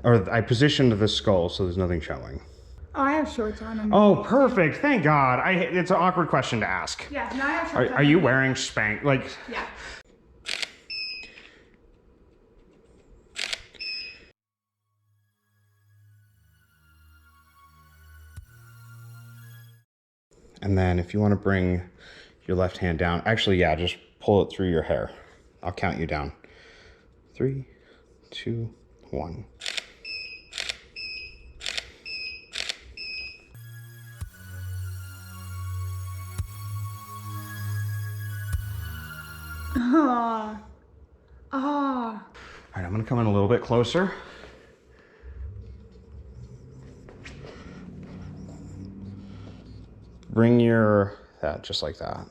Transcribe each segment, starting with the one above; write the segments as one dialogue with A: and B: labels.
A: Or I positioned the skull so there's nothing showing.
B: Oh, I have shorts on.
A: Oh, perfect. Thank God. It's an awkward question to ask.
B: Yeah, no, I have shorts on.
A: Are you wearing Spank? Like,
B: yeah.
A: And then if you want to bring your left hand down, actually, yeah, just pull it through your hair. I'll count you down. 3, 2, 1.
B: Ah.
A: All right, I'm gonna come in a little bit closer. Bring your, just like that.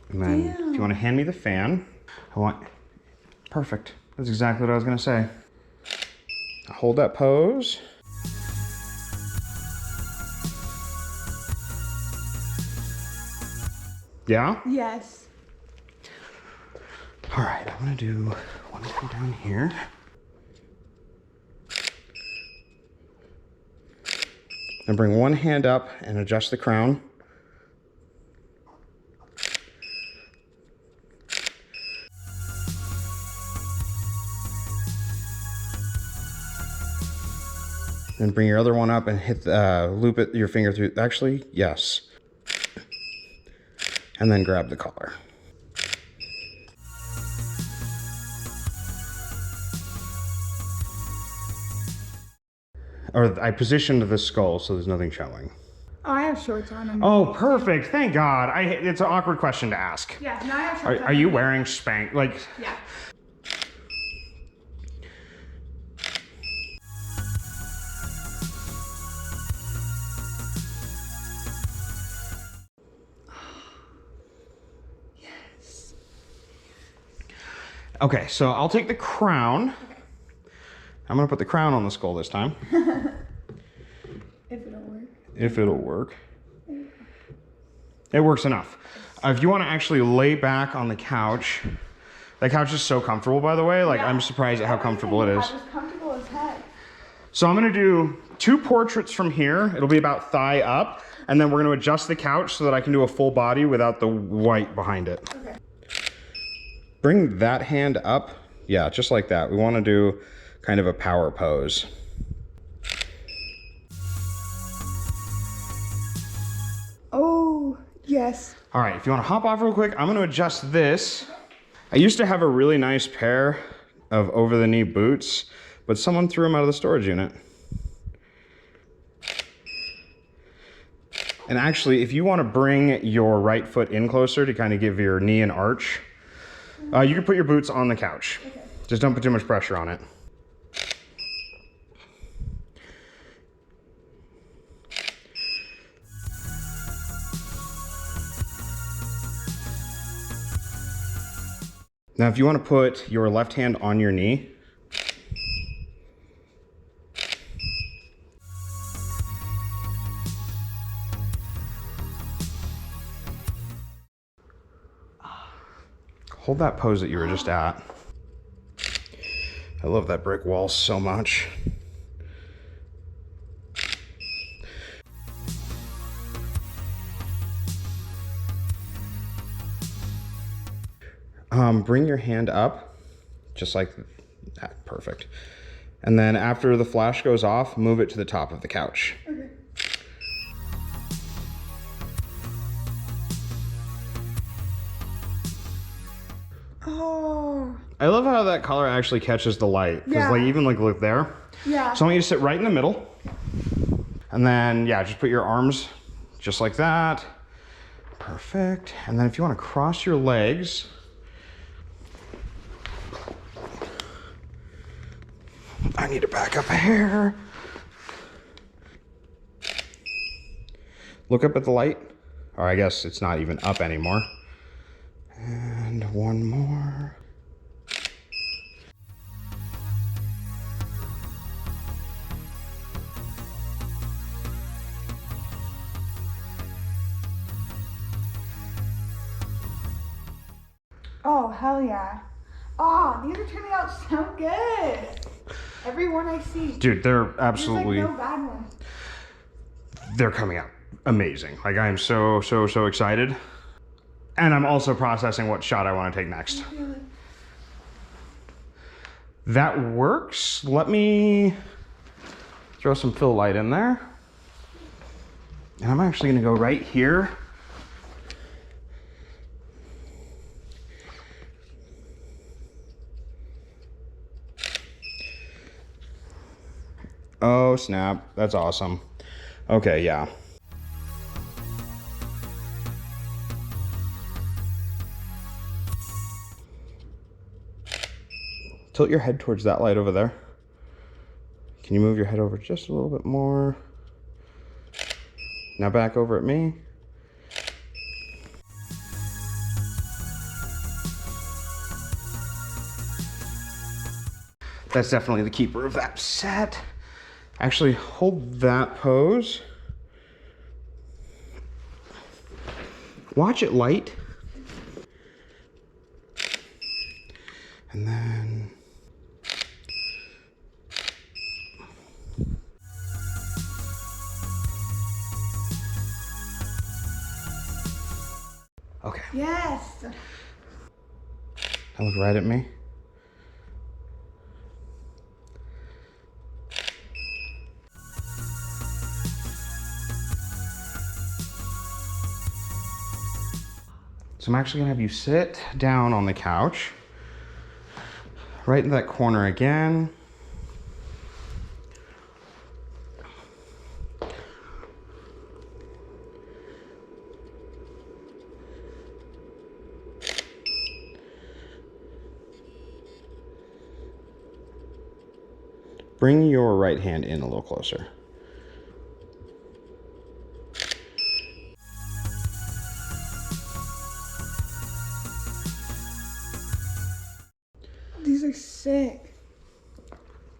A: And then if you want to hand me the fan, perfect. That's exactly what I was gonna say. Hold that pose. Yeah?
B: Yes.
A: All right, I'm gonna do one thing down here. And bring one hand up and adjust the crown. Then bring your other one up and hit loop it your finger through. Actually, yes. And then grab the collar. Or I positioned the skull so there's nothing showing.
B: Oh, I have shorts on.
A: Oh, perfect. Thank God. It's an awkward question to ask.
B: Yeah, no, I have shorts on.
A: Are you wearing Spank? Like,
B: yeah. Yes.
A: Okay, so I'll take the crown. Okay. I'm gonna put the crown on the skull this time.
B: If it'll work.
A: If it'll work. It works enough. If you want to actually lay back on the couch, that couch is so comfortable, by the way. Like, yeah. I'm surprised at how comfortable it is.
B: It's comfortable as heck.
A: So I'm gonna do 2 portraits from here. It'll be about thigh up, and then we're gonna adjust the couch so that I can do a full body without the white behind it.
B: Okay.
A: Bring that hand up. Yeah, just like that. We want to do kind of a power pose.
B: Oh, yes.
A: All right, if you want to hop off real quick, I'm going to adjust this. I used to have a really nice pair of over-the-knee boots, but someone threw them out of the storage unit. And actually, if you want to bring your right foot in closer to kind of give your knee an arch, you can put your boots on the couch. Okay. Just don't put too much pressure on it. Now, if you want to put your left hand on your knee, hold that pose that you were just at. I love that brick wall so much. Bring your hand up, just like that, perfect. And then after the flash goes off, move it to the top of the couch.
B: Okay. Oh.
A: I love how that color actually catches the light. Because like even like look there.
B: Yeah.
A: So I want you to sit right in the middle. And then yeah, just put your arms just like that. Perfect. And then if you want to cross your legs. I need to back up a hair. Look up at the light. Or I guess it's not even up anymore. And one more.
B: Oh, hell yeah. Oh, these are turning out so good. Every one I see.
A: Dude, they're absolutely,
B: There's like no bad one.
A: they're coming out amazing. Like I am so excited. And I'm also processing what shot I want to take next.
B: Really?
A: That works. Let me throw some fill light in there. And I'm actually gonna go right here. Oh snap, that's awesome. Okay, yeah. Tilt your head towards that light over there. Can you move your head over just a little bit more? Now back over at me. That's definitely the keeper of that set. Actually, hold that pose. Watch it light. And then... Okay.
B: Yes.
A: Now look right at me. So I'm actually gonna have you sit down on the couch, right in that corner again. Bring your right hand in a little closer.
B: These are sick.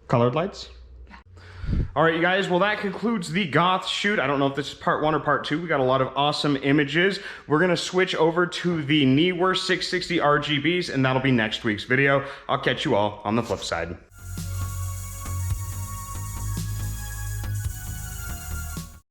A: Colored lights? All right, you guys, well, that concludes the goth shoot. I don't know if this is part 1 or part 2. We got a lot of awesome images. We're gonna switch over to the Neewer 660 RGBs, and that'll be next week's video. I'll catch you all on the flip side.